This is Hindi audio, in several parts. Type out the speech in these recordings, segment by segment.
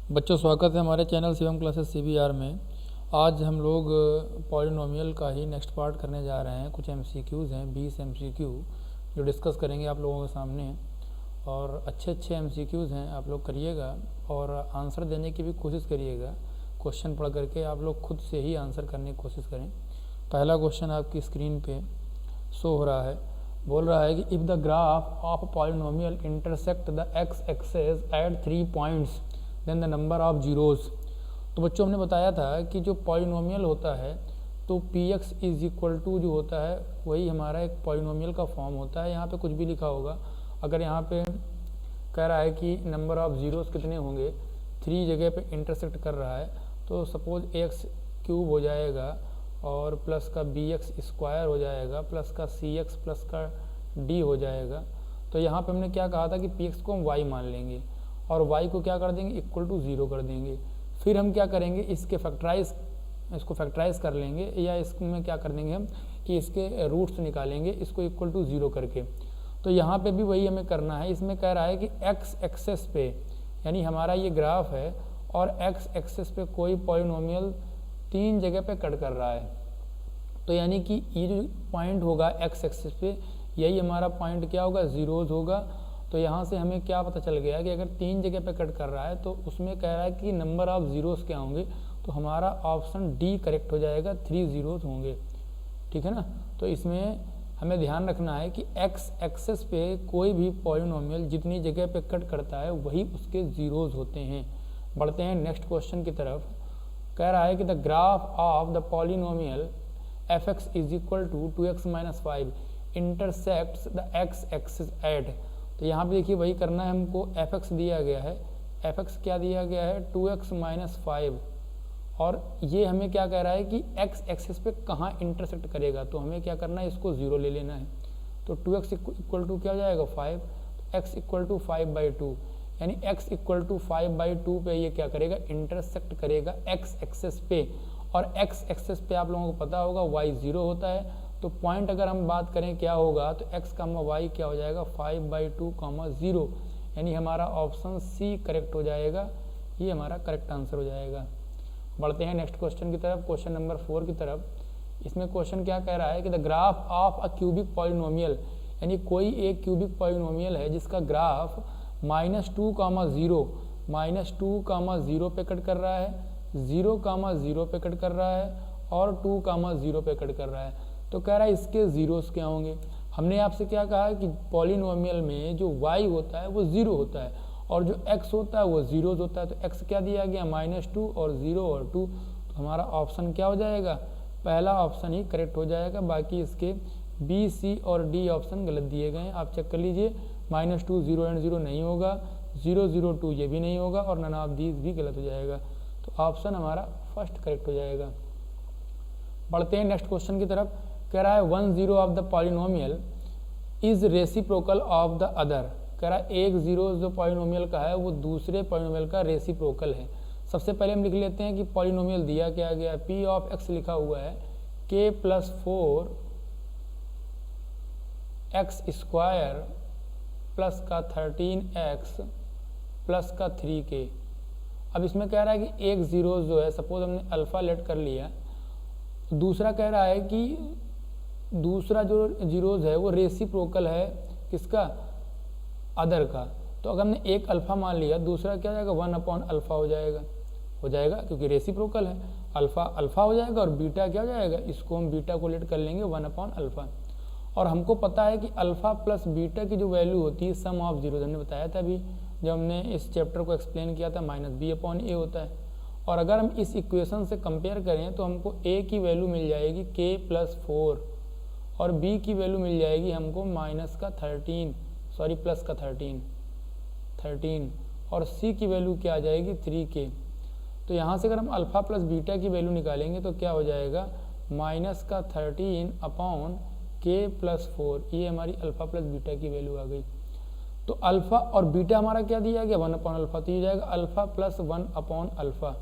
बच्चों, स्वागत है हमारे चैनल शिवम क्लासेस CBR में। आज हम लोग पॉलिनोमियल का ही नेक्स्ट पार्ट करने जा रहे हैं। कुछ MCQs हैं, 20 MCQ जो डिस्कस करेंगे आप लोगों के सामने, और अच्छे MCQs हैं। आप लोग करिएगा और आंसर देने की भी कोशिश करिएगा। क्वेश्चन पढ़ करके आप लोग खुद से ही आंसर करने की कोशिश करें। पहला क्वेश्चन आपकी स्क्रीन पे शो हो रहा है। बोल रहा है कि if the graph of polynomial intersect the x axis at 3 points then the number of zeros. तो बच्चों, हमने बताया था कि जो पॉलिनोमियल होता है तो px इज इक्वल टू जो होता है वही हमारा एक पॉलिनोमियल का फॉर्म होता है। यहाँ पे कुछ भी लिखा होगा। अगर यहाँ पे कह रहा है कि नंबर ऑफ ज़ीरोज़ कितने होंगे, 3 जगह पे इंटरसेक्ट कर रहा है, तो सपोज ax क्यूब हो जाएगा और प्लस का bx स्क्वायर हो जाएगा प्लस का cx प्लस का d हो जाएगा। तो यहाँ पे हमने क्या कहा था कि px को हम y मान लेंगे और y को क्या कर देंगे, इक्वल टू 0 कर देंगे। फिर हम क्या करेंगे, इसको फैक्टराइज कर लेंगे, या इसमें क्या कर देंगे हम कि इसके रूट्स निकालेंगे इसको इक्वल टू 0 करके। तो यहाँ पे भी वही हमें करना है। इसमें कह रहा है कि x एक्सेस पे, यानी हमारा ये ग्राफ है और x एक्सेस पे कोई पॉलिनोमियल 3 जगह पे कट कर रहा है। तो यानी कि ये जो पॉइंट होगा x एक्सेस पे, यही हमारा पॉइंट क्या होगा, ज़ीरोज़ होगा। तो यहाँ से हमें क्या पता चल गया कि अगर 3 जगह पे कट कर रहा है तो उसमें कह रहा है कि नंबर ऑफ ज़ीरोज़ क्या होंगे, तो हमारा ऑप्शन डी करेक्ट हो जाएगा, 3 ज़ीरोज़ होंगे। ठीक है ना। तो इसमें हमें ध्यान रखना है कि x एक्सेस पे कोई भी पॉलिनोमियल जितनी जगह पे कट करता है वही उसके ज़ीरोज़ होते हैं। बढ़ते हैं नेक्स्ट क्वेश्चन की तरफ। कह रहा है कि the graph of the polynomial f(x) is equal to 2x - 5 intersects the x axis at. तो यहाँ पे देखिए वही करना है हमको। f(x) दिया गया है, f(x) क्या दिया गया है, 2x - 5, और ये हमें क्या कह रहा है कि x एक्सिस पे कहाँ इंटरसेक्ट करेगा। तो हमें क्या करना है, इसको 0 ले लेना है। तो 2x इक्वल टू क्या हो जाएगा, 5, x इक्वल टू 5/2, यानी x इक्वल टू 5/2 पे ये क्या करेगा, इंटरसेक्ट करेगा x एक्सेस पे। और x एक्सेस पे आप लोगों को पता होगा y 0 होता है। तो पॉइंट अगर हम बात करें क्या होगा, तो x, y क्या हो जाएगा, 5/2, 0, यानी हमारा ऑप्शन सी करेक्ट हो जाएगा। ये हमारा करेक्ट आंसर हो जाएगा। बढ़ते हैं नेक्स्ट क्वेश्चन की तरफ, क्वेश्चन नंबर 4 की तरफ। इसमें क्वेश्चन क्या कह रहा है कि the graph of a cubic polynomial, यानी कोई एक क्यूबिक पॉलिनोमियल है जिसका ग्राफ -2, 0, -2, 0 पे कट कर रहा है, 0, 0 पे कट कर रहा है और 2, 0 पे कट कर रहा है। तो कह रहा है इसके ज़ीरोज़ क्या होंगे। हमने आपसे क्या कहा कि पॉलिनोमियल में जो y होता है वो 0 होता है और जो x होता है वो ज़ीरोज़ होता है। तो x क्या दिया गया, -2 और 0 और 2। तो हमारा ऑप्शन क्या हो जाएगा, पहला ऑप्शन ही करेक्ट हो जाएगा। बाकी इसके B, C और D ऑप्शन गलत दिए गए हैं। आप चेक कर लीजिए, -2, 0 एंड 0 नहीं होगा, 0, 0, 2 ये भी नहीं होगा और नन ऑफ दीज भी गलत हो जाएगा। तो ऑप्शन हमारा फर्स्ट करेक्ट हो जाएगा। बढ़ते हैं नेक्स्ट क्वेश्चन की तरफ। कह रहा है 1 0 of the polynomial is reciprocal of the other. कह रहा है एक 0 जो पॉलिनोमियल का है वो दूसरे पॉलिनोमियल का रेसिप्रोकल है। सबसे पहले हम लिख लेते हैं कि पॉलिनोमियल दिया क्या गया, p ऑफ x लिखा हुआ है k + 4 x स्क्वायर प्लस का 13x प्लस का 3k। अब इसमें कह रहा है कि एक 0 जो है, सपोज हमने अल्फ़ा लेट कर लिया, दूसरा कह रहा है कि दूसरा जो ज़ीरोज़ है वो रेसिप्रोकल है किसका, अदर का। तो अगर हमने एक अल्फ़ा मान लिया, दूसरा क्या हो जाएगा, 1/अल्फ़ा हो जाएगा क्योंकि रेसिप्रोकल है। अल्फ़ा अल्फ़ा हो जाएगा और बीटा क्या हो जाएगा, इसको हम बीटा को लेट कर लेंगे 1/अल्फ़ा। और हमको पता है कि अल्फ़ा प्लस बीटा की जो वैल्यू होती है सम ऑफ ज़ीरोज़, हमने बताया था अभी जब हमने इस चैप्टर को एक्सप्लेन किया था, -b/a होता है। और अगर हम इस इक्वेशन से कंपेयर करें तो हमको a की वैल्यू मिल जाएगी k + 4 और b की वैल्यू मिल जाएगी हमको -13 और c की वैल्यू क्या आ जाएगी, 3k। तो यहाँ से अगर हम अल्फ़ा प्लस बीटा की वैल्यू निकालेंगे तो क्या हो जाएगा, -13/k + 4। ये हमारी अल्फ़ा प्लस बीटा की वैल्यू आ गई। तो अल्फ़ा और बीटा हमारा क्या दिया गया, 1/अल्फ़ा। तो ये जाएगा अल्फ़ा प्लस 1/अल्फ़ा।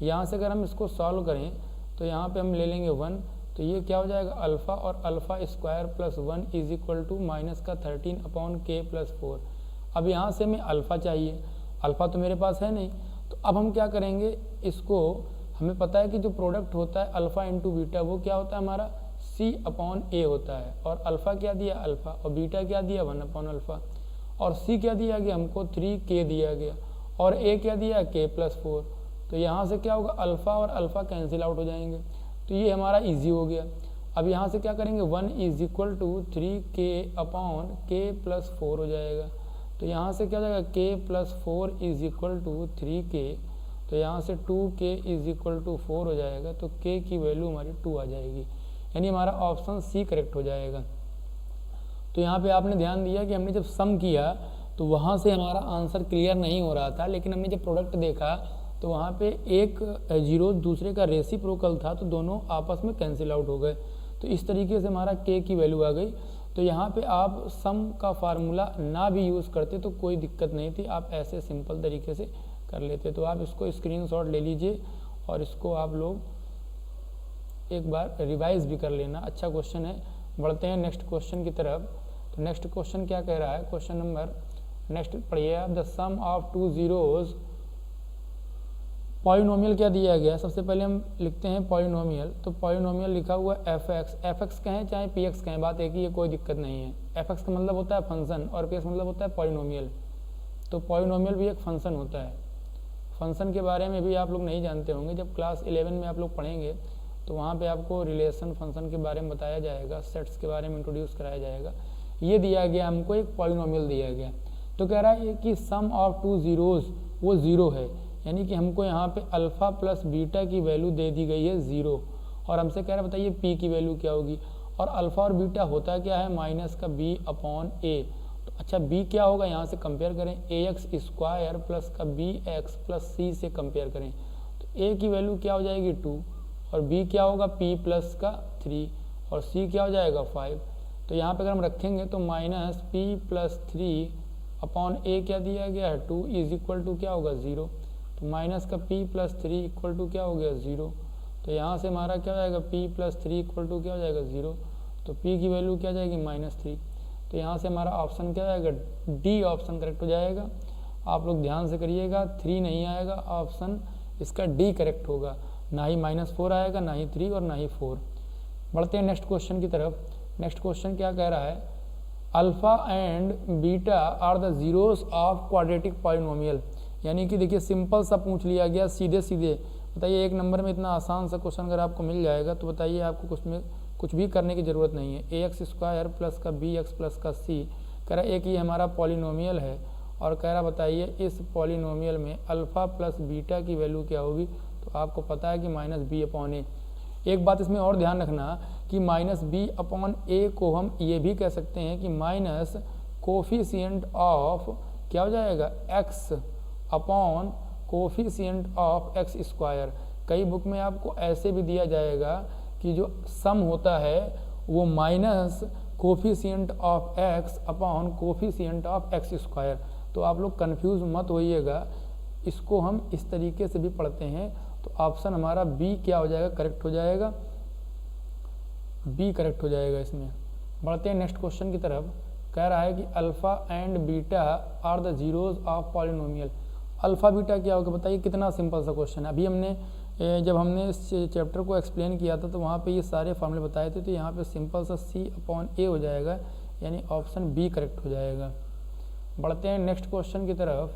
यहाँ से अगर हम इसको सॉल्व करें तो यहाँ पे हम ले लेंगे 1, तो ये क्या हो जाएगा, अल्फ़ा और alpha square plus 1 is equal to -13/k + 4। अब यहाँ से हमें अल्फ़ा चाहिए, अल्फ़ा तो मेरे पास है नहीं, तो अब हम क्या करेंगे, इसको हमें पता है कि जो प्रोडक्ट होता है अल्फ़ा इंटू बीटा वो क्या होता है हमारा C/A होता है, और अल्फ़ा क्या दिया अल्फ़ा, और बीटा क्या दिया 1/अल्फ़ा, और C क्या दिया गया हमको 3K दिया गया, और A क्या दिया K+4। तो यहाँ से क्या होगा अल्फ़ा और अल्फ़ा कैंसिल आउट हो जाएंगे, तो ये हमारा इजी हो गया। अब यहाँ से क्या करेंगे 1 = 3K/K+4 हो जाएगा, तो यहाँ से क्या हो जाएगा K+4 = 3K, तो यहाँ से 2K = 4 हो जाएगा, तो K की वैल्यू हमारी 2 आ जाएगी, यानी हमारा ऑप्शन C करेक्ट हो जाएगा। तो यहाँ पे आपने ध्यान दिया कि हमने जब सम किया तो वहाँ से हमारा आंसर क्लियर नहीं हो रहा था, लेकिन हमने जब प्रोडक्ट देखा तो वहाँ पे एक जीरो दूसरे का रेसिप्रोकल था, तो दोनों आपस में कैंसिल आउट हो गए, तो इस तरीके से हमारा K की वैल्यू आ गई। तो यहाँ पे आप सम का फार्मूला ना भी यूज़ करते तो कोई दिक्कत नहीं थी, आप ऐसे सिंपल तरीके से कर लेते। तो आप इसको स्क्रीनशॉट ले लीजिए और इसको आप लोग एक बार रिवाइज भी कर लेना, अच्छा क्वेश्चन है। बढ़ते हैं नेक्स्ट क्वेश्चन की तरफ। तो नेक्स्ट क्वेश्चन क्या कह रहा है, क्वेश्चन नंबर नेक्स्ट पढ़िए आप, the sum of 2 zeros polynomial क्या दिया गया है। सबसे पहले हम लिखते हैं पॉलिनोमियल, तो पॉलिनोमियल लिखा हुआ एफ एक्स कहें चाहे पी एक्स कहें, बात एक ही है, कोई दिक्कत नहीं है। एफ एक्स का मतलब होता है फंक्शन और पी एक्स मतलब होता है पॉलिनोमियल, तो पॉलिनोमियल भी एक फंक्शन होता है। फंक्शन के बारे में भी आप लोग नहीं जानते होंगे, जब क्लास 11 में आप लोग पढ़ेंगे तो वहाँ पे आपको रिलेशन फंक्शन के बारे में बताया जाएगा, सेट्स के बारे में इंट्रोड्यूस कराया जाएगा। ये दिया गया हमको एक पॉलिनोमियल दिया गया, तो कह रहा है कि सम ऑफ 2 zeros वो 0 है, यानी कि हमको यहाँ पे अल्फ़ा प्लस बीटा की वैल्यू दे दी गई है 0, और हमसे कह रहा है बताइए पी की वैल्यू क्या होगी, और अल्फ़ा और बीटा होता क्या है माइनस का B/A। तो अच्छा b क्या होगा, यहाँ से कंपेयर करें ax² प्लस का bx प्लस c से कंपेयर करें, तो a की वैल्यू क्या हो जाएगी 2, और b क्या होगा p प्लस का 3, और c क्या हो जाएगा 5। तो यहाँ पे अगर हम रखेंगे तो माइनस p+3/a क्या दिया गया है 2 = क्या होगा 0, तो माइनस का p+3 = क्या हो गया 0। तो यहाँ से हमारा क्या हो जाएगा p+3 = क्या हो जाएगा 0, तो p की वैल्यू क्या जाएगी -3। तो यहाँ से हमारा ऑप्शन क्या जाएगा डी ऑप्शन करेक्ट हो जाएगा। आप लोग ध्यान से करिएगा, 3 नहीं आएगा, ऑप्शन इसका डी करेक्ट होगा, ना ही -4 आएगा, ना ही 3 और ना ही 4। बढ़ते हैं नेक्स्ट क्वेश्चन की तरफ। नेक्स्ट क्वेश्चन क्या कह रहा है, alpha and beta are the zeros of quadratic polynomial, यानी कि देखिए सिंपल सा पूछ लिया गया सीधे सीधे। बताइए एक नंबर में इतना आसान सा क्वेश्चन अगर आपको मिल जाएगा तो बताइए आपको कुछ भी करने की ज़रूरत नहीं है। ax² प्लस का bx प्लस का c, कह रहा है एक ये हमारा पॉलिनोमियल है, और कह रहा बताइए इस पॉलिनोमियल में अल्फ़ा प्लस बीटा की वैल्यू क्या होगी, तो आपको पता है कि -b/a। एक बात इसमें और ध्यान रखना कि -b/a को हम ये भी कह सकते हैं कि माइनस कोफिशिएंट ऑफ क्या हो जाएगा x upon coefficient of x²। कई बुक में आपको ऐसे भी दिया जाएगा कि जो सम होता है वो minus coefficient of x upon coefficient of x²। तो आप लोग कंफ्यूज मत होइएगा, इसको हम इस तरीके से भी पढ़ते हैं। तो ऑप्शन हमारा बी क्या हो जाएगा, करेक्ट हो जाएगा, बी करेक्ट हो जाएगा इसमें। बढ़ते हैं नेक्स्ट क्वेश्चन की तरफ। कह रहा है कि alpha and beta are the zeros of polynomial. Alpha beta क्या होगा बताइए, कितना सिंपल सा क्वेश्चन है। अभी हमने जब हमने इस चैप्टर को एक्सप्लेन किया था तो वहाँ पे ये सारे फॉर्मूले बताए थे, तो यहाँ पे सिंपल सा C/A हो जाएगा, यानी ऑप्शन बी करेक्ट हो जाएगा। बढ़ते हैं नेक्स्ट क्वेश्चन की तरफ।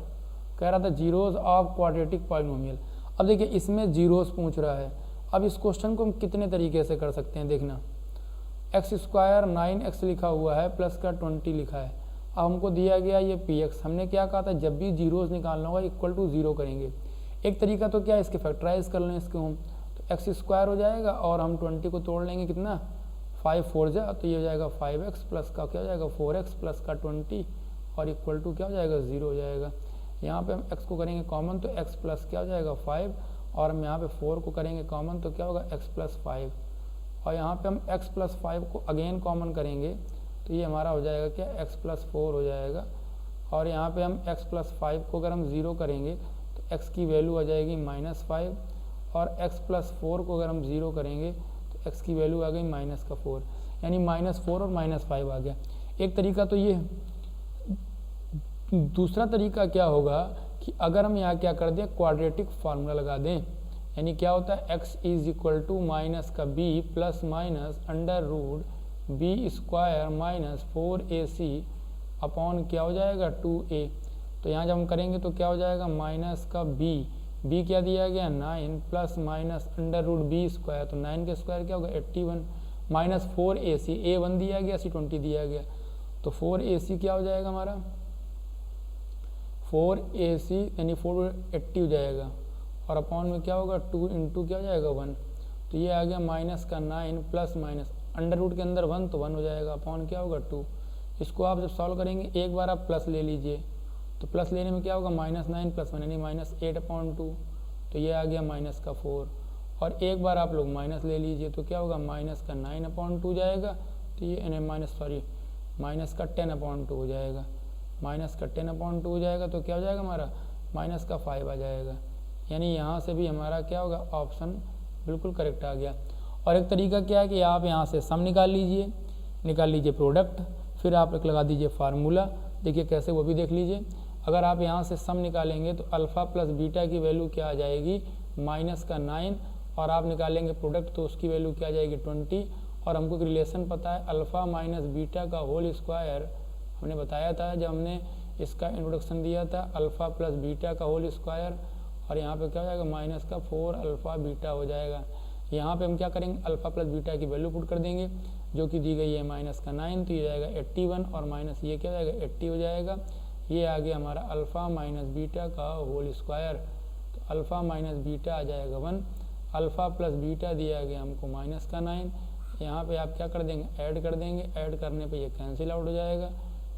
कह रहा था जीरोज ऑफ क्वाड्रेटिक पॉलिनोमियल। अब देखिए इसमें जीरोज पूछ रहा है। अब इस क्वेश्चन को हम कितने तरीके से कर सकते हैं, देखना x² 9x लिखा हुआ है प्लस का 20 लिखा है। अब हमको दिया गया ये px, हमने क्या कहा था जब भी जीरोज निकालना होगा इक्वल टू 0 करेंगे। एक तरीका तो क्या है, इसके फैक्टराइज कर लें इसको हम, तो x² हो जाएगा और हम 20 को तोड़ लेंगे, कितना 5 4 जा, तो ये हो जाएगा 5x प्लस का क्या हो जाएगा 4x प्लस का 20 और इक्वल टू क्या हो जाएगा 0 हो जाएगा। यहाँ पे हम x को करेंगे कॉमन तो x प्लस क्या हो जाएगा 5, और हम यहाँ पे 4 को करेंगे कॉमन तो क्या होगा x प्लस 5, और यहाँ पे हम x प्लस 5 को अगेन कॉमन करेंगे तो ये हमारा हो जाएगा क्या x प्लस 4 हो जाएगा, और यहाँ पे हम x प्लस 5 को अगर हम 0 करेंगे तो x की वैल्यू आ जाएगी -5, और x प्लस 4 को अगर हम 0 करेंगे तो x की वैल्यू आ गई -4, यानी -4 और -5 आ गया। एक तरीका तो ये, दूसरा तरीका क्या होगा कि अगर हम यहाँ क्या कर दें, क्वाड्रेटिक फार्मूला लगा दें, यानी क्या होता है x is equal to minus का b plus minus under root B square minus 4ac upon क्या हो जाएगा 2a। तो यहाँ जब हम करेंगे तो क्या हो जाएगा माइनस का b क्या दिया गया 9 plus minus under root B square, तो 9 का स्क्वायर क्या होगा 81 माइनस 4ac, a1 दिया गया c20 दिया गया, तो 4ac क्या हो जाएगा हमारा 4ac यानी 480 हो जाएगा, और अपॉन में क्या होगा 2 इंटू क्या हो जाएगा 1, तो ये आ गया माइनस का 9 प्लस माइनस अंडर रूट के अंदर 1 तो 1 हो जाएगा, अपॉन क्या होगा 2। इसको आप जब सॉल्व करेंगे एक बार आप प्लस ले लीजिए, तो प्लस लेने में क्या होगा माइनस 9 प्लस 1 यानी माइनस 8/2, तो ये आ गया माइनस का 4, और एक बार आप लोग माइनस ले लीजिए तो क्या होगा माइनस का 9/2 जाएगा, तो ये माइनस का 10/2 हो जाएगा, माइनस का 10/2 हो जाएगा, तो क्या हो जाएगा हमारा माइनस का 5 आ जाएगा। यानी यहाँ से भी हमारा क्या होगा ऑप्शन बिल्कुल करेक्ट आ गया। और एक तरीका क्या है कि आप यहाँ से सम निकाल लीजिए प्रोडक्ट, फिर आप एक लगा दीजिए फार्मूला, देखिए कैसे वो भी देख लीजिए। अगर आप यहाँ से सम निकालेंगे तो अल्फ़ा प्लस बीटा की वैल्यू क्या आ जाएगी माइनस का 9, और आप निकालेंगे प्रोडक्ट तो उसकी वैल्यू क्या आ जाएगी 20, और हमको एक रिलेशन पता है अल्फ़ा माइनस बीटा का होल स्क्वायर, हमने बताया था जब हमने इसका इंट्रोडक्शन दिया था, अल्फ़ा प्लस बीटा का होल स्क्वायर, और यहाँ पे क्या हो जाएगा माइनस का 4 अल्फ़ा बीटा हो जाएगा। यहाँ पे हम क्या करेंगे अल्फ़ा प्लस बीटा की वैल्यू पुट कर देंगे जो कि दी गई है माइनस का 9, तो ये जाएगा 81, और माइनस ये क्या जाएगा 80 हो जाएगा। ये आ गया हमारा अल्फ़ा माइनस बीटा का होल स्क्वायर, तो अल्फ़ा माइनस बीटा आ जाएगा 1, अल्फ़ा प्लस बीटा दिया गया हमको माइनस का 9, यहाँ पे आप क्या कर देंगे ऐड कर देंगे, ऐड करने पे ये कैंसिल आउट हो जाएगा,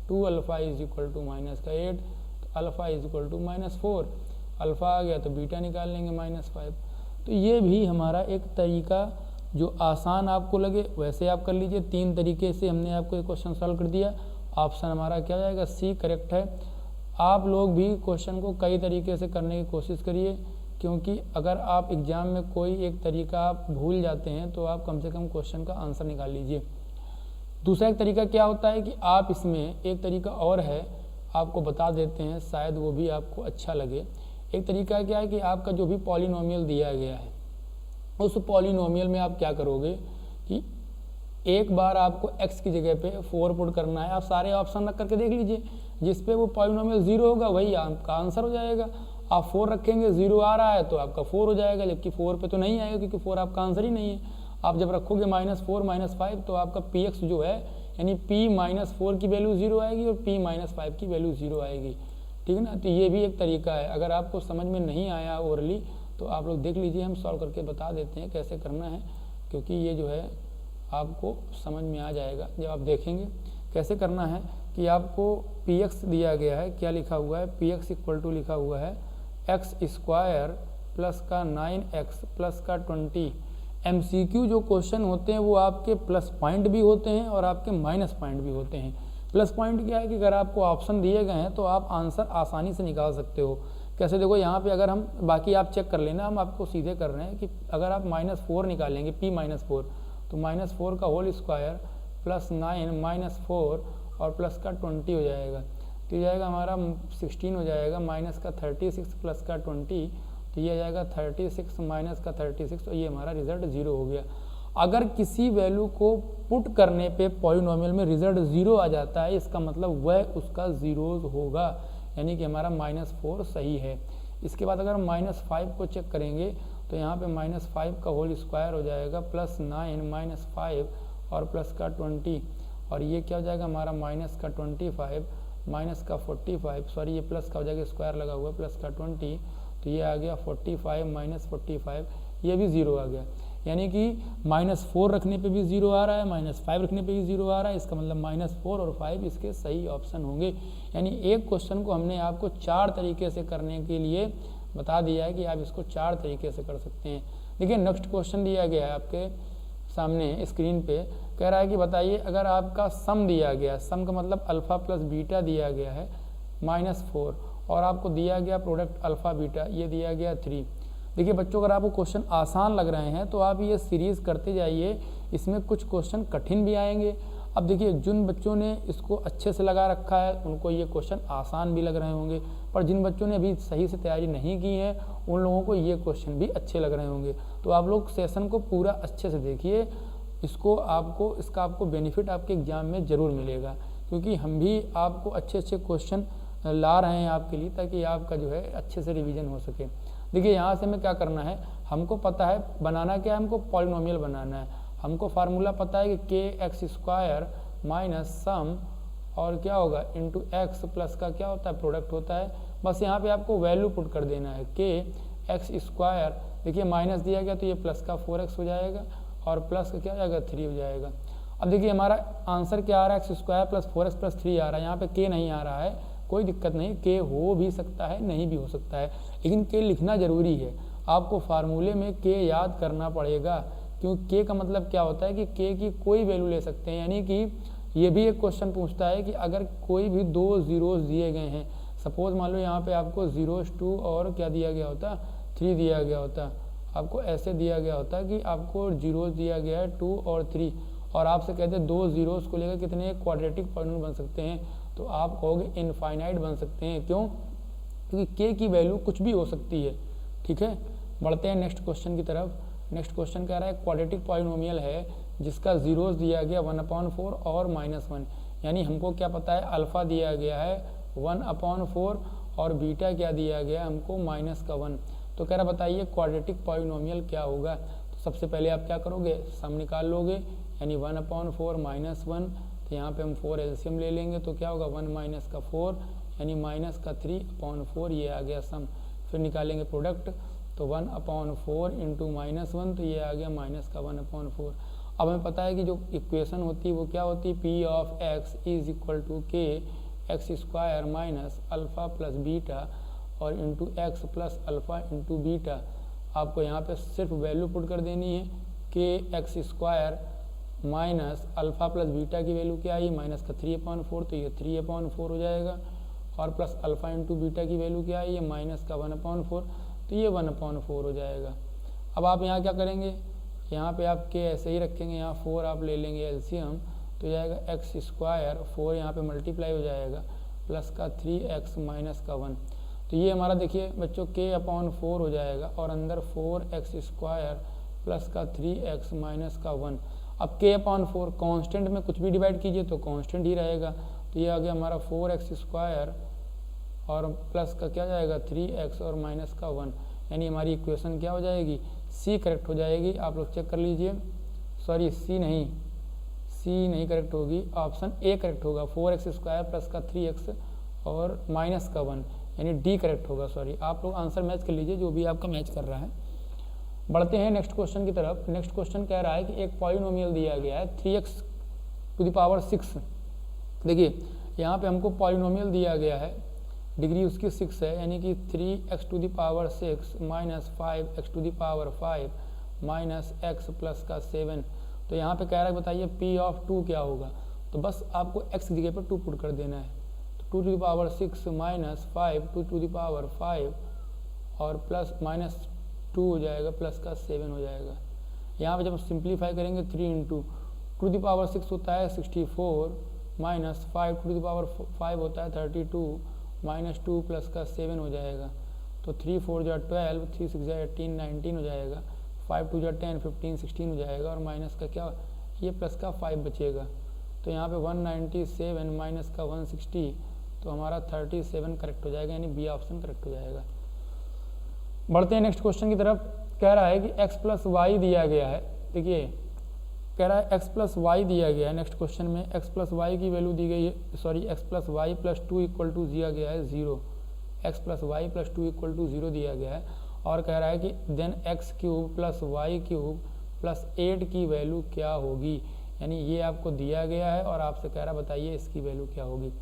2 alpha is equal to minus का 8, तो alpha is equal to minus 4, alpha आ गया तो बीटा निकाल लेंगे माइनस 5। तो ये भी हमारा एक तरीका जो आसान आपको लगे वैसे आप कर लीजिए। 3 तरीके से हमने आपको एक क्वेश्चन सॉल्व कर दिया, ऑप्शन हमारा क्या जाएगा सी करेक्ट है। आप लोग भी क्वेश्चन को कई तरीके से करने की कोशिश करिए, क्योंकि अगर आप एग्ज़ाम में कोई एक तरीका आप भूल जाते हैं तो आप कम से कम क्वेश्चन का आंसर निकाल लीजिए। दूसरा एक तरीका क्या होता है कि आप इसमें एक तरीका और है, आपको बता देते हैं, शायद वो भी आपको अच्छा लगे। एक तरीका क्या है कि आपका जो भी पॉलिनोमियल दिया गया है उस पॉलिनोमियल में आप क्या करोगे कि एक बार आपको x की जगह पे 4 पुट करना है। आप सारे ऑप्शन रख करके देख लीजिए, जिस पे वो पॉलिनोमियल 0 होगा वही आपका आंसर हो जाएगा। आप 4 रखेंगे, 0 आ रहा है तो आपका 4 हो जाएगा, जबकि 4 पे तो नहीं आएगा क्योंकि 4 आपका आंसर ही नहीं है। आप जब रखोगे -4 -5 तो आपका px जो है यानी p -4 की वैल्यू 0 आएगी और p -5 की वैल्यू 0 आएगी, ठीक है ना। तो ये भी एक तरीका है। अगर आपको समझ में नहीं आया ओरली तो आप लोग देख लीजिए, हम सॉल्व करके बता देते हैं कैसे करना है, क्योंकि ये जो है आपको समझ में आ जाएगा जब आप देखेंगे कैसे करना है। कि आपको px दिया गया है, क्या लिखा हुआ है, px इक्वल टू लिखा हुआ है x स्क्वायर प्लस का 9x प्लस का 20। MCQ जो क्वेश्चन होते हैं वो आपके प्लस पॉइंट भी होते हैं और आपके माइनस पॉइंट भी होते हैं। प्लस पॉइंट क्या है कि अगर आपको ऑप्शन दिए गए हैं तो आप आंसर आसानी से निकाल सकते हो। कैसे देखो यहाँ पे अगर हम बाकी आप चेक कर लेना, हम आपको सीधे कर रहे हैं कि अगर आप -4 निकालेंगे p -4 तो -4 का होल स्क्वायर प्लस 9 -4 और प्लस का 20 हो जाएगा, तो ये जाएगा हमारा 16 हो जाएगा, माइनस का 36 प्लस का 20 तो ये आ जाएगा 36 माइनस का 36, तो ये हमारा रिजल्ट 0 हो गया। अगर किसी वैल्यू को पुट करने पे पॉलिनोमियल में रिजल्ट 0 आ जाता है, इसका मतलब वह उसका 0 होगा, यानी कि हमारा -4 सही है। इसके बाद अगर हम -5 को चेक करेंगे तो यहाँ पे -5 का होल स्क्वायर हो जाएगा प्लस 9 -5 और प्लस का 20, और ये क्या हो जाएगा हमारा माइनस का 25 माइनस का 45, सॉरी ये प्लस का हो जाएगा, स्क्वायर लगा हुआ प्लस का 20, तो ये आ गया 45 माइनस 45, ये भी 0 आ गया। यानी कि -4 रखने पे भी 0 आ रहा है, -5 रखने पे भी 0 आ रहा है, इसका मतलब -4 और 5 इसके सही ऑप्शन होंगे। यानी एक क्वेश्चन को हमने आपको 4 तरीके से करने के लिए बता दिया है कि आप इसको 4 तरीके से कर सकते हैं। देखिए नेक्स्ट क्वेश्चन दिया गया है आपके सामने स्क्रीन पे, कह रहा है कि बताइए अगर आपका सम दिया गया, सम का मतलब अल्फ़ा प्लस बीटा दिया गया है -4 और आपको दिया गया प्रोडक्ट अल्फ़ा बीटा, ये दिया गया 3। देखिए बच्चों, अगर आपको क्वेश्चन आसान लग रहे हैं तो आप ये सीरीज़ करते जाइए, इसमें कुछ क्वेश्चन कठिन भी आएंगे। अब देखिए जिन बच्चों ने इसको अच्छे से लगा रखा है उनको ये क्वेश्चन आसान भी लग रहे होंगे, पर जिन बच्चों ने अभी सही से तैयारी नहीं की है उन लोगों को ये क्वेश्चन भी अच्छे लग रहे होंगे। तो आप लोग सेशन को पूरा अच्छे से देखिए, इसका आपको बेनिफिट आपके एग्ज़ाम में ज़रूर मिलेगा, क्योंकि हम भी आपको अच्छे अच्छे क्वेश्चन ला रहे हैं आपके लिए, ताकि आपका जो है अच्छे से रिवीजन हो सके। देखिए यहाँ से हमें क्या करना है, हमको पता है बनाना क्या है, हमको पॉलिनोमियल बनाना है। हमको फार्मूला पता है कि के एक्स स्क्वायर माइनस सम और क्या होगा इंटू एक्स प्लस का क्या होता है प्रोडक्ट होता है। बस यहाँ पे आपको वैल्यू पुट कर देना है के एक्स स्क्वायर, देखिए माइनस दिया गया तो ये प्लस का 4x हो जाएगा और प्लस का क्या हो जाएगा 3 हो जाएगा। अब देखिए हमारा आंसर क्या आ रहा है, x square plus 4x plus 3 आ रहा है। यहाँ पे के नहीं आ रहा है, कोई दिक्कत नहीं, के हो भी सकता है नहीं भी हो सकता है, लेकिन के लिखना ज़रूरी है। आपको फार्मूले में के याद करना पड़ेगा, क्योंकि के का मतलब क्या होता है कि के की कोई वैल्यू ले सकते हैं। यानी कि ये भी एक क्वेश्चन पूछता है कि अगर कोई भी 2 जीरोस दिए गए हैं, सपोज मान लो यहाँ पे आपको 0 और क्या दिया गया होता 3 दिया गया होता, आपको ऐसे दिया गया होता कि आपको जीरोस दिया गया है 2 और 3 और आपसे कहते हैं 2 जीरोस को लेकर कितने क्वाड्रेटिक पॉलिनोमियल बन सकते हैं, तो आप कहोगे इनफाइनाइट बन सकते हैं। क्यों? क्योंकि के की वैल्यू कुछ भी हो सकती है। ठीक है, बढ़ते हैं नेक्स्ट क्वेश्चन की तरफ। नेक्स्ट क्वेश्चन कह रहा है क्वाड्रेटिक पॉलिनोमियल है जिसका जीरोस दिया गया 1/4 और -1, यानी हमको क्या पता है अल्फा दिया गया है 1/4 और बीटा क्या दिया गया हमको -1। तो कह रहा बताइए क्वाड्रेटिक पॉलिनोमियल क्या होगा। तो सबसे पहले आप क्या करोगे, सम निकाल लोगे, यानी 1/4 -1, तो यहाँ पे हम 4 एलसीएम ले लेंगे तो क्या होगा 1 माइनस का 4 यानी -3/4, ये आ गया सम। फिर निकालेंगे प्रोडक्ट, तो 1/4 इंटू -1, तो ये आ गया -1/4। अब हमें पता है कि जो इक्वेशन होती है वो क्या होती है, P of X is equal to K X square minus alpha plus beta और into X plus alpha into beta. आपको यहाँ पे सिर्फ वैल्यू पुट कर देनी है, के X square minus alpha plus beta की वैल्यू क्या आई माइनस का 3/4, तो ये 3/4 हो जाएगा, और प्लस अल्फ़ा इंटू बीटा की वैल्यू क्या आई है माइनस का 1/4, तो ये 1/4 हो जाएगा। अब आप यहाँ क्या करेंगे, यहाँ पे आप के ऐसे ही रखेंगे, यहाँ 4 आप ले लेंगे एलसीएम, तो जाएगा एक्स स्क्वायर 4 यहाँ पे मल्टीप्लाई हो जाएगा प्लस का 3x माइनस का 1, तो ये हमारा देखिए बच्चों k/4 हो जाएगा और अंदर 4x स्क्वायर प्लस का 3x माइनस का 1। अब k/4 कांस्टेंट में कुछ भी डिवाइड कीजिए तो कांस्टेंट ही रहेगा, तो ये आ गया हमारा 4x स्क्वायर और प्लस का क्या जाएगा 3x और माइनस का 1, यानी हमारी इक्वेशन क्या हो जाएगी, सी करेक्ट हो जाएगी। आप लोग चेक कर लीजिए, सॉरी सी नहीं करेक्ट होगी, ऑप्शन ए करेक्ट होगा, 4x स्क्वायर प्लस का 3x और माइनस का 1, यानी डी करेक्ट होगा। सॉरी, आप लोग आंसर मैच कर लीजिए जो भी आपका मैच कर रहा है। बढ़ते हैं नेक्स्ट क्वेश्चन की तरफ। नेक्स्ट क्वेश्चन कह रहा है कि एक पॉलिनोमियल दिया गया है 3x⁶। देखिए यहाँ पे हमको पॉलिनोमियल दिया गया है, डिग्री उसकी 6 है, यानी कि 3x⁶ minus 5x⁵ minus x plus का 7। तो यहाँ पे कह रहा है बताइए p ऑफ 2 क्या होगा। तो बस आपको x की जगह पर 2 पुट कर देना है, तो 2⁶ माइनस 5 और प्लस -2 हो जाएगा प्लस का 7 हो जाएगा। यहाँ पे जब सिंप्लीफाई करेंगे 3 इंटू 2⁶ होता है 64 माइनस 5 होता है 32 माइनस 2 प्लस का 7 हो जाएगा, तो 3 4 जो 12, 3 6 जो 18 19 हो जाएगा, 5 2 जो 10 15 16 हो जाएगा और माइनस का क्या ये प्लस का 5 बचेगा, तो यहाँ पे 197 माइनस का 160, तो हमारा 37 करेक्ट हो जाएगा, यानी बी ऑप्शन करेक्ट हो जाएगा। बढ़ते हैं नेक्स्ट क्वेश्चन की तरफ। कह रहा है कि x प्लस वाई दिया गया है, देखिए कह रहा है x प्लस वाई दिया गया है। नेक्स्ट क्वेश्चन में x प्लस वाई की वैल्यू दी गई है, sorry x plus Y plus 2 equal to दिया गया है 0, x plus Y plus 2 equal to 0 दिया गया है, और कह रहा है कि then x³ plus y³ plus 8 की वैल्यू क्या होगी, यानी ये आपको दिया गया है और आपसे कह रहा बताइए इसकी वैल्यू क्या होगी।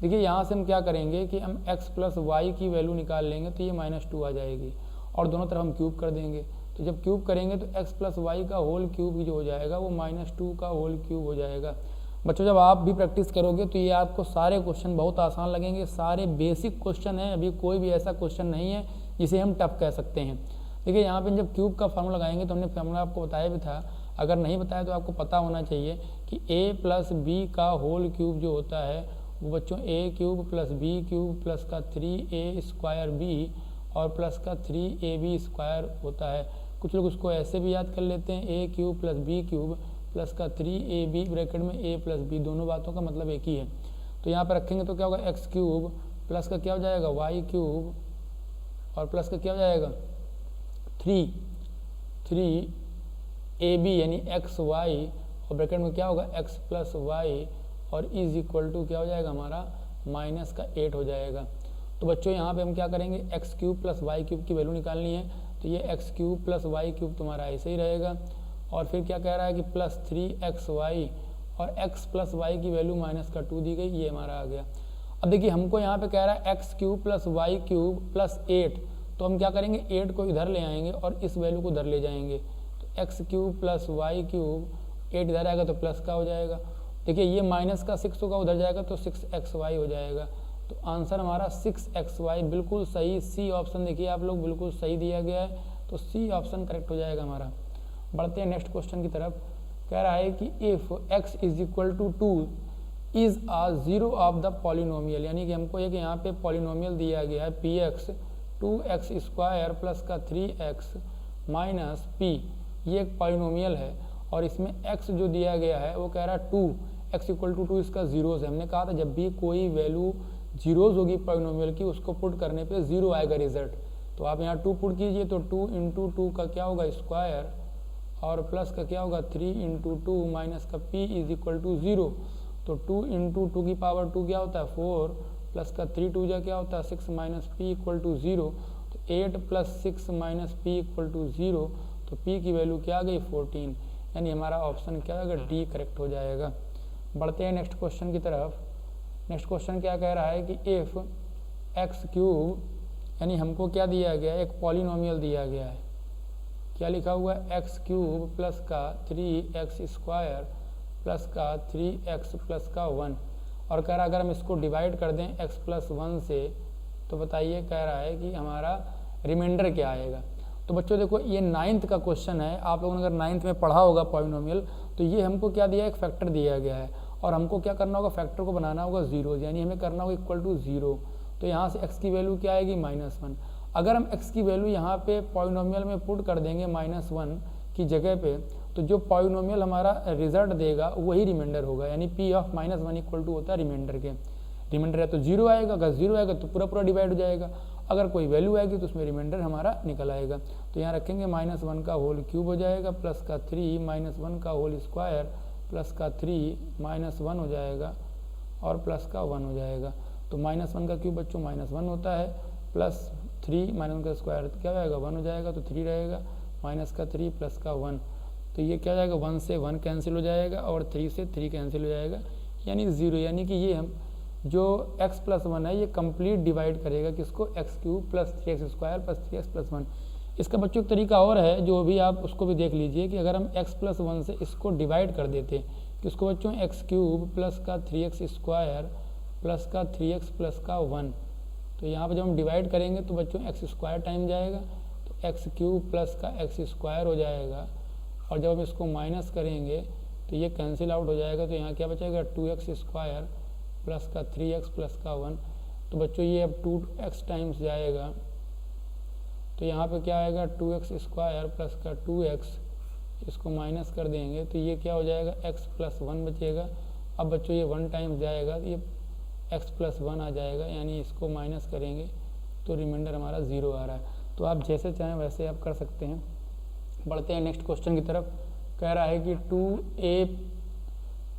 देखिए यहाँ से हम क्या करेंगे कि हम x प्लस वाई की वैल्यू निकाल लेंगे, तो ये -2 आ जाएगी और दोनों तरफ हम क्यूब कर देंगे, तो जब क्यूब करेंगे तो x प्लस वाई का होल क्यूब जो हो जाएगा वो -2 का होल क्यूब हो जाएगा। बच्चों जब आप भी प्रैक्टिस करोगे तो ये आपको सारे क्वेश्चन बहुत आसान लगेंगे, सारे बेसिक क्वेश्चन हैं, अभी कोई भी ऐसा क्वेश्चन नहीं है जिसे हम टफ कह सकते हैं। देखिए यहाँ पे जब क्यूब का फार्मूला लगाएंगे तो हमने फार्मूला आपको बताया भी था, अगर नहीं बताया तो आपको पता होना चाहिए कि a प्लस बी का होल क्यूब जो होता है वो बच्चों A cube plus B cube plus का 3a² बी और प्लस का 3ab² होता है। कुछ लोग उसको ऐसे भी याद कर लेते हैं, A cube plus B cube plus का 3ab ब्रैकेट में a प्लस बी, दोनों बातों का मतलब एक ही है। तो यहाँ पर रखेंगे तो क्या होगा, एक्स क्यूब प्लस का क्या हो जाएगा, वाई क्यूब और प्लस का क्या हो जाएगा 3ab यानी एक्स वाई और ब्रैकेट में क्या होगा x प्लस वाई और इज इक्वल टू क्या हो जाएगा हमारा माइनस का 8 हो जाएगा। तो बच्चों यहाँ पे हम क्या करेंगे, X cube plus Y cube की वैल्यू निकालनी है, तो ये X cube plus Y cube तुम्हारा ऐसे ही रहेगा। और फिर क्या कह रहा है कि प्लस 3xy और x प्लस वाई की वैल्यू माइनस का 2 दी गई, ये हमारा आ गया। अब देखिए हमको यहाँ पे कह रहा है X cube plus Y cube plus 8, तो हम क्या करेंगे 8 को इधर ले आएंगे और इस वैल्यू को इधर ले जाएंगे। तो X cube plus Y cube 8 इधर आएगा तो प्लस का हो जाएगा। देखिए ये माइनस का 6 होगा, उधर जाएगा तो 6xy हो जाएगा। तो आंसर हमारा 6xy बिल्कुल सही, सी ऑप्शन देखिए आप लोग बिल्कुल सही दिया गया है, तो सी ऑप्शन करेक्ट हो जाएगा हमारा। बढ़ते हैं नेक्स्ट क्वेश्चन की तरफ। कह रहा है कि if x is equal to 2 is a zero of the polynomial, यानी कि हमको एक यहाँ पे पॉलिनोमियल दिया गया है px 2x² प्लस का 3x माइनस p, ये एक पॉलिनोमियल है और इसमें x जो दिया गया है वो कह रहा है 2, x इक्वल टू 2 इसका जीरोज़ है। हमने कहा था जब भी कोई वैल्यू जीरोज़ होगी पॉलिनोमियल की उसको पुट करने पे जीरो आएगा रिजल्ट। तो आप यहाँ 2 पुट कीजिए तो 2 इंटू 2 का क्या होगा स्क्वायर और प्लस का क्या होगा 3 इंटू 2 माइनस का p इज इक्वल टू 0। तो 2 इंटू 2 की पावर 2 क्या होता है 4 प्लस का 3 2 जा क्या होता है 6 माइनस p इक्वल टू 0। तो 8 plus 6 minus p equal to 0, तो p की वैल्यू क्या आ गई 14, यानी हमारा ऑप्शन क्या होगा डी करेक्ट हो जाएगा। बढ़ते हैं नेक्स्ट क्वेश्चन की तरफ। नेक्स्ट क्वेश्चन क्या कह रहा है कि इफ़ एक्स क्यूब, यानी हमको क्या दिया गया है, एक पॉलिनोमियल दिया गया है, क्या लिखा हुआ है एक्स क्यूब प्लस का 3x² प्लस का 3x प्लस का 1, और कह रहा है अगर हम इसको डिवाइड कर दें x प्लस 1 से, तो बताइए कह रहा है कि हमारा रिमाइंडर क्या आएगा। तो बच्चों देखो ये 9th का क्वेश्चन है, आप लोगों ने अगर 9th में पढ़ा होगा पॉलिनोमियल, तो ये हमको क्या दिया है, एक फैक्टर दिया गया है और हमको क्या करना होगा, फैक्टर को बनाना होगा जीरोज़, यानी हमें करना होगा इक्वल टू 0। तो यहाँ से x की वैल्यू क्या आएगी -1। अगर हम x की वैल्यू यहाँ पे पॉलिनोमियल में पुट कर देंगे -1 की जगह पे, तो जो पॉलिनोमियल हमारा रिजल्ट देगा वही रिमाइंडर होगा, यानी p ऑफ -1 इक्वल टू होता है रिमाइंडर के। रिमाइंडर है तो 0 आएगा, अगर 0 आएगा तो पूरा डिवाइड हो जाएगा, अगर कोई वैल्यू आएगी तो उसमें रिमाइंडर हमारा निकल आएगा। तो यहाँ रखेंगे -1 का होल क्यूब हो जाएगा प्लस का 3 -1 का होल स्क्वायर प्लस का 3 -1 हो जाएगा और प्लस का 1 हो जाएगा। तो -1 का क्यूब बच्चों -1 होता है, प्लस 3 -1 का स्क्वायर क्या हो जाएगा 1 हो जाएगा, तो 3 रहेगा, माइनस का 3 प्लस का 1, तो ये क्या हो जाएगा 1 से 1 कैंसिल हो जाएगा और 3 से 3 कैंसिल हो जाएगा, यानी 0। यानी कि ये हम जो x प्लस 1 है ये कंप्लीट डिवाइड करेगा किसको, x cube plus 3x² plus 3x plus 1। इसका बच्चों एक तरीका और है जो भी आप उसको भी देख लीजिए कि अगर हम x प्लस 1 से इसको डिवाइड कर देते किसको बच्चों, एक्स क्यूब प्लस का 3x² प्लस का 3x प्लस का 1, तो यहाँ पर जब हम डिवाइड करेंगे तो बच्चों x² टाइम जाएगा, तो एक्स क्यूब प्लस का x² हो जाएगा, और जब हम इसको माइनस करेंगे तो ये कैंसिल आउट हो जाएगा, तो यहाँ क्या बचेगा 2x² प्लस का 3x प्लस का 1। तो बच्चों ये अब 2x टाइम्स जाएगा, तो यहाँ पे क्या आएगा 2x² प्लस का 2x, इसको माइनस कर देंगे तो ये क्या हो जाएगा x प्लस 1 बचेगा। अब बच्चों ये 1 टाइम्स जाएगा तो ये x प्लस 1 आ जाएगा, यानी इसको माइनस करेंगे तो रिमाइंडर हमारा 0 आ रहा है। तो आप जैसे चाहें वैसे आप कर सकते हैं। बढ़ते हैं नेक्स्ट क्वेश्चन की तरफ। कह रहा है कि 2a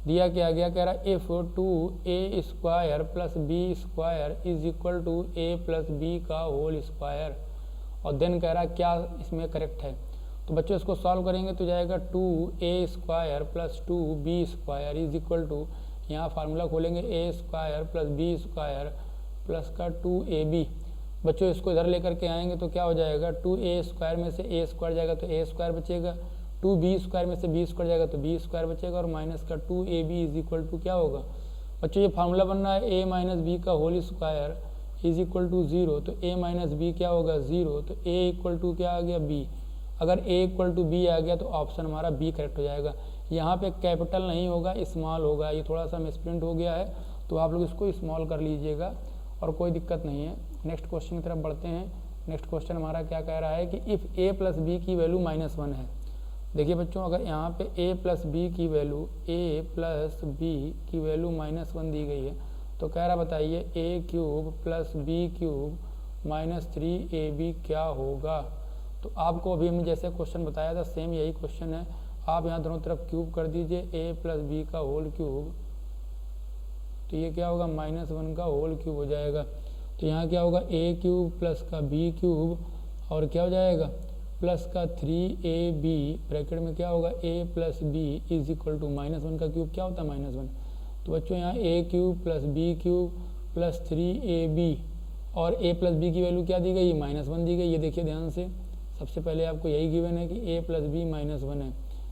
दिया क्या गया, कह रहा है if 2a² plus b² is equal to a plus b का होल स्क्वायर, और देन कह रहा है क्या इसमें करेक्ट है। तो बच्चों इसको सॉल्व करेंगे तो जाएगा 2a² plus 2b² is equal to, यहाँ फार्मूला खोलेंगे a² प्लस b² प्लस का 2ab। बच्चों इसको इधर लेकर के आएंगे तो क्या हो जाएगा, 2a² में से a² जाएगा तो a² बचेगा, 2b² में से b² जाएगा तो b² बचेगा, और माइनस का 2ab इज इक्वल टू क्या होगा। बच्चों ये फार्मूला बन रहा है a माइनस बी का whole square is equal to 0, तो a माइनस बी क्या होगा 0, तो a इक्वल टू क्या आ गया b। अगर a इक्वल टू b आ गया तो ऑप्शन हमारा b करेक्ट हो जाएगा। यहाँ पे कैपिटल नहीं होगा, स्मॉल होगा, ये थोड़ा सा मिसप्रिंट हो गया है, तो आप लोग इसको स्मॉल कर लीजिएगा और कोई दिक्कत नहीं है। नेक्स्ट क्वेश्चन की तरफ बढ़ते हैं। नेक्स्ट क्वेश्चन हमारा क्या कह रहा है कि इफ़ a प्लस बी की वैल्यू -1 है। देखिए बच्चों, अगर यहाँ पे a प्लस बी की वैल्यू -1 दी गई है तो कह रहा बताइए a³ प्लस b³ -3ab क्या होगा। तो आपको अभी हमने जैसे क्वेश्चन बताया था सेम यही क्वेश्चन है। आप यहाँ दोनों तरफ क्यूब कर दीजिए a प्लस बी का होल क्यूब, तो ये क्या होगा -1 का होल क्यूब हो जाएगा। तो यहाँ क्या होगा a³ प्लस का b³ और क्या हो जाएगा प्लस का 3ab ब्रैकेट में क्या होगा a plus B is equal to -1 का क्यूब क्या होता है -1। तो बच्चों यहाँ a³ plus b³ plus 3ab और a प्लस बी की वैल्यू क्या दी गई -1 दी गई। ये देखिए ध्यान से, सबसे पहले आपको यही गिवन है कि a प्लस बी -1 है,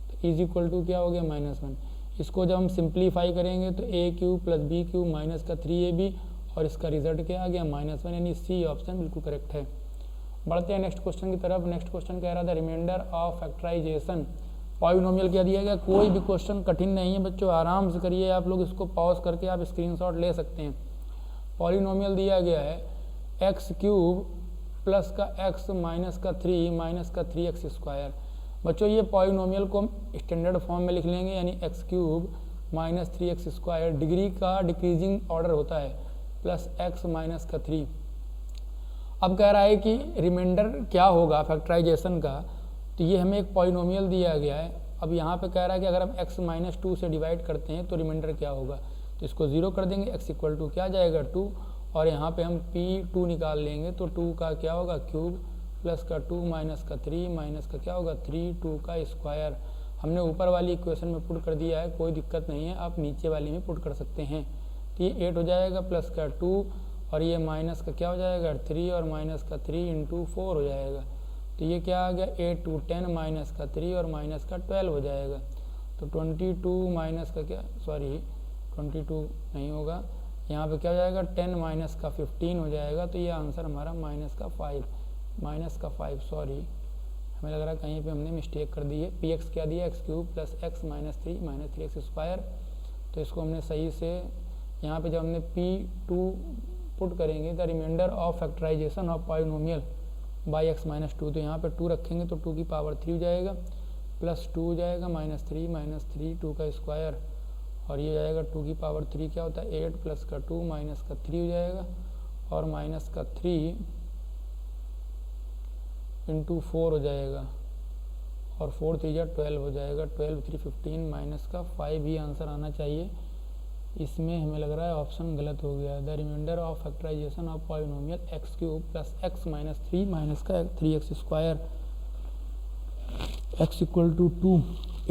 तो इज इक्वल टू क्या हो गया -1। इसको जब हम सिंप्लीफाई करेंगे तो a³ प्लस b³ माइनस का 3ab और इसका रिजल्ट क्या आ गया -1, यानी सी ऑप्शन बिल्कुल करेक्ट है। बढ़ते हैं नेक्स्ट क्वेश्चन की तरफ। नेक्स्ट क्वेश्चन कह रहा था रिमाइंडर ऑफ फैक्टराइजेशन पॉलिनोमियल क्या दिया गया। कोई भी क्वेश्चन कठिन नहीं है बच्चों, आराम से करिए, आप लोग इसको पॉज करके आप स्क्रीनशॉट ले सकते हैं। पॉलिनोमियल दिया गया है x³ प्लस का x माइनस का 3 माइनस का 3x²। बच्चों ये पॉलिनोमियल को हम स्टैंडर्ड फॉर्म में लिख लेंगे, यानी x³ माइनस 3x²। डिग्री का डिक्रीजिंग ऑर्डर होता है प्लस x माइनस का 3। अब कह रहा है कि रिमाइंडर क्या होगा फैक्टराइजेशन का, तो ये हमें एक पॉलिनोमियल दिया गया है। अब यहाँ पे कह रहा है कि अगर हम x माइनस 2 से डिवाइड करते हैं तो रिमाइंडर क्या होगा, तो इसको 0 कर देंगे, x इक्वल टू क्या जाएगा 2 और यहाँ पे हम p2 निकाल लेंगे तो 2 का क्या होगा क्यूब प्लस का 2 माइनस का 3 माइनस का क्या होगा 3 2 का स्क्वायर। हमने ऊपर वाली इक्वेशन में पुट कर दिया है, कोई दिक्कत नहीं है, आप नीचे वाली में पुट कर सकते हैं। तो ये 8 हो जाएगा प्लस का 2 और ये माइनस का क्या हो जाएगा 3 और माइनस का 3 इंटू 4 हो जाएगा। तो ये क्या आ गया 8 2 10 माइनस का 3 और माइनस का 12 हो जाएगा। तो 22 माइनस का क्या 22 नहीं होगा, यहाँ पे क्या हो जाएगा 10 माइनस का 15 हो जाएगा। तो ये आंसर हमारा माइनस का 5 हमें लग रहा है कहीं पे हमने मिस्टेक कर दी है। px क्या दिया x³ plus x minus 3 minus 3x²। तो इसको हमने सही से यहाँ पे जब हमने p2 पुट करेंगे the remainder of factorization of polynomial by x minus 2, तो यहाँ पे 2 रखेंगे तो 2 की पावर 3 हो जाएगा प्लस 2 हो जाएगा माइनस 3 2 का स्क्वायर और ये हो जाएगा 2 की पावर 3 क्या होता है 8 प्लस का 2 माइनस का 3 हो जाएगा और माइनस का 3 इंटू 4 हो जाएगा और 4 3 12 हो जाएगा, 12 3 15 माइनस का 5 ही आंसर आना चाहिए। इसमें हमें लग रहा है ऑप्शन गलत हो गया है। The remainder of factorization of polynomial x³ plus x minus 3 minus का 3x² x इक्वल टू 2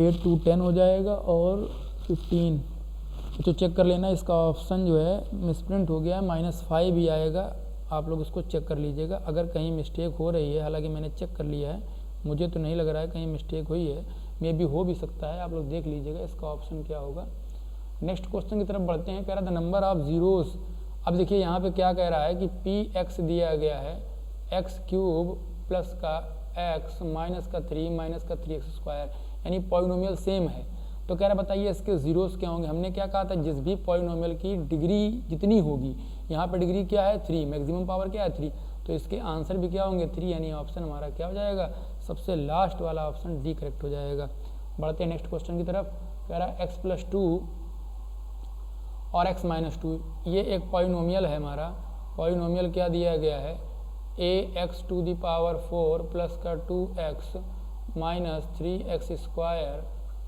8 2 10 हो जाएगा और 15। तो चेक कर लेना, इसका ऑप्शन जो है मिसप्रिंट हो गया है, -5 ही आएगा। आप लोग इसको चेक कर लीजिएगा अगर कहीं मिस्टेक हो रही है, हालांकि मैंने चेक कर लिया है, मुझे तो नहीं लग रहा है कहीं मिस्टेक हुई है, मे भी हो भी सकता है, आप लोग देख लीजिएगा इसका ऑप्शन क्या होगा। नेक्स्ट क्वेश्चन की तरफ बढ़ते हैं। कह रहा था नंबर ऑफ जीरोस। अब देखिए यहाँ पे क्या कह रहा है कि px दिया गया है x³ प्लस का x माइनस का 3 माइनस का 3x², यानी पॉलिनोमियल सेम है। तो कह रहा बताइए इसके जीरोस क्या होंगे। हमने क्या कहा था, जिस भी पॉलिनोमियल की डिग्री जितनी होगी, यहाँ पे डिग्री क्या है 3, मैक्सिमम पावर क्या है 3, तो इसके आंसर भी क्या होंगे 3, यानी ऑप्शन हमारा क्या हो जाएगा सबसे लास्ट वाला ऑप्शन डी करेक्ट हो जाएगा। बढ़ते हैं नेक्स्ट क्वेश्चन की तरफ। कह रहा है x+2 और x माइनस 2, ये एक पॉलिनोमियल है हमारा। पॉलिनोमियल क्या दिया गया है ax⁴ प्लस का 2x माइनस 3x²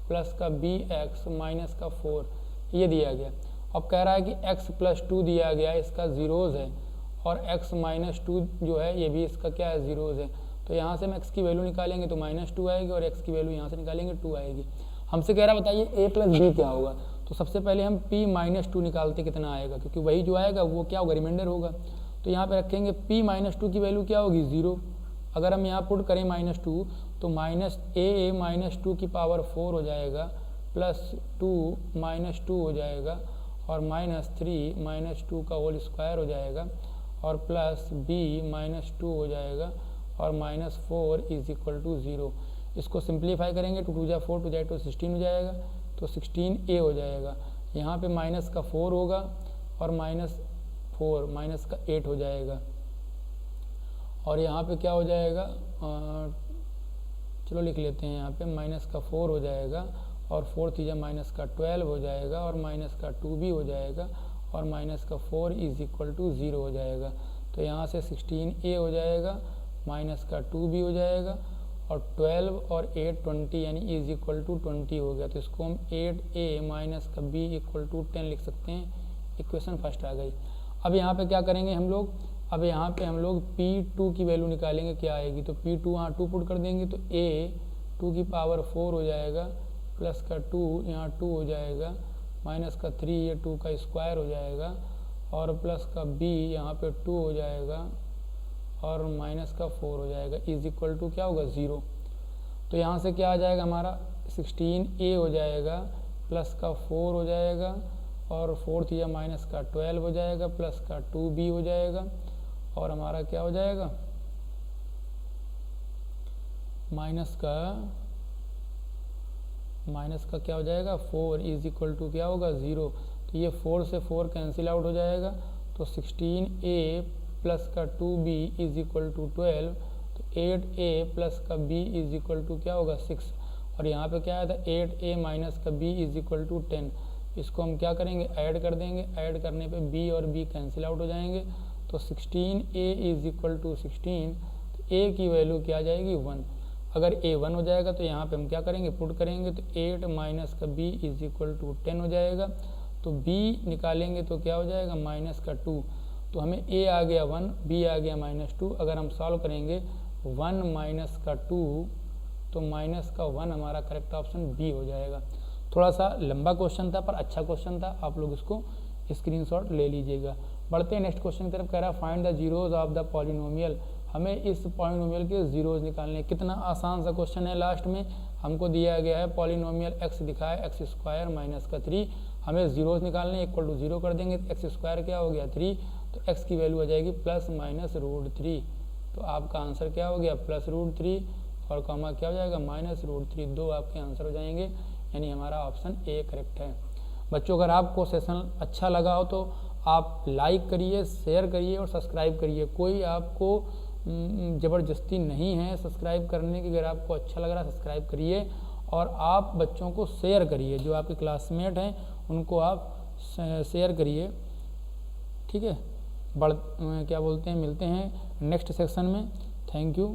प्लस का bx माइनस का 4, ये दिया गया। अब कह रहा है कि x+2 दिया गया है, इसका जीरोज़ है, और x माइनस 2 जो है ये भी इसका क्या है जीरोज़ है। तो यहाँ से हम x की वैल्यू निकालेंगे तो -2 आएगी और x की वैल्यू यहाँ से निकालेंगे 2 आएगी। हमसे कह रहा बताइए a प्लस b क्या होगा। तो सबसे पहले हम p-2 निकालते कितना आएगा, क्योंकि वही जो आएगा वो क्या होगा रिमाइंडर होगा। तो यहाँ पे रखेंगे p-2 की वैल्यू क्या होगी 0। अगर हम यहाँ पुट करें -2 तो -2 की पावर 4 हो जाएगा प्लस 2 -2 हो जाएगा और -3 -2 का होल स्क्वायर हो जाएगा और प्लस b-2 हो जाएगा और -4 इज इक्वल टू 0। इसको सिंप्लीफाई करेंगे तो 2 जा 4 2 16 हो जाएगा, तो 16a हो जाएगा। यहाँ पे माइनस का 4 होगा और -4 माइनस का 8 हो जाएगा। और यहाँ पे क्या हो जाएगा, चलो लिख लेते हैं, यहाँ पे -4 हो जाएगा और 4 3 -12 हो जाएगा और -2 भी हो जाएगा और -4 = 0 हो जाएगा। तो यहाँ से 16a हो जाएगा, -2 भी हो जाएगा और 12 और 8 20 यानी = 20 हो गया। तो इसको हम 8a - b = 10 लिख सकते हैं। इक्वेशन फर्स्ट आ गई। अब यहाँ पे क्या करेंगे हम लोग, अब यहाँ पे हम लोग P2 की वैल्यू निकालेंगे, क्या आएगी। तो P2 यहाँ 2 पुट कर देंगे तो a 2 की पावर 4 हो जाएगा, प्लस का 2 यहाँ 2 हो जाएगा, माइनस का 3 ये 2 का स्क्वायर हो जाएगा और प्लस का b यहाँ पे 2 हो जाएगा और माइनस का 4 हो जाएगा, = क्या होगा 0। तो यहाँ से क्या आ जाएगा हमारा 16a हो जाएगा, प्लस का 4 हो जाएगा और 4 3 -12 हो जाएगा, प्लस का 2b हो जाएगा और हमारा क्या हो जाएगा, माइनस का क्या हो जाएगा 4 = क्या होगा 0। तो ये 4 से 4 कैंसिल आउट हो जाएगा। तो 16a प्लस का 2b = 12। तो 8a प्लस का b = क्या होगा 6। और यहाँ पे क्या आया था 8a माइनस का b = 10। इसको हम क्या करेंगे, ऐड कर देंगे। ऐड करने पे b और b कैंसिल आउट हो जाएंगे। तो 16a = 16। तो a की वैल्यू क्या आ जाएगी 1। अगर a 1 हो जाएगा तो यहाँ पे हम क्या करेंगे, पुट करेंगे। तो 8 माइनस का b = 10 हो जाएगा। तो b निकालेंगे तो क्या हो जाएगा -2। तो हमें a आ गया 1, b आ गया -2। अगर हम सॉल्व करेंगे 1 माइनस का 2 तो -1 हमारा करेक्ट ऑप्शन b हो जाएगा। थोड़ा सा लंबा क्वेश्चन था पर अच्छा क्वेश्चन था, आप लोग इसको स्क्रीनशॉट ले लीजिएगा। बढ़ते हैं नेक्स्ट क्वेश्चन की तरफ। कह रहा है find the zeros of the polynomial. हमें इस पॉलिनोमियल के जीरोज निकालने। कितना आसान सा क्वेश्चन है। लास्ट में हमको दिया गया है पॉलिनोमियल x दिखा है x² - 3। हमें जीरोज निकालने, = 0 कर देंगे तो x² क्या हो गया 3। तो x की वैल्यू आ जाएगी +-√3। तो आपका आंसर क्या हो गया +√3 और कॉमा क्या हो जाएगा -√3। 2 आपके आंसर हो जाएंगे, यानी हमारा ऑप्शन ए करेक्ट है। बच्चों अगर आपको सेशन अच्छा लगा हो तो आप लाइक करिए, शेयर करिए और सब्सक्राइब करिए। कोई आपको ज़बरदस्ती नहीं है सब्सक्राइब करने की। अगर आपको अच्छा लग रहा है सब्सक्राइब करिए और आप बच्चों को शेयर करिए, जो आपके क्लासमेट हैं उनको आप शेयर करिए, ठीक है। क्या बोलते हैं, मिलते हैं नेक्स्ट सेक्शन में। Thank you.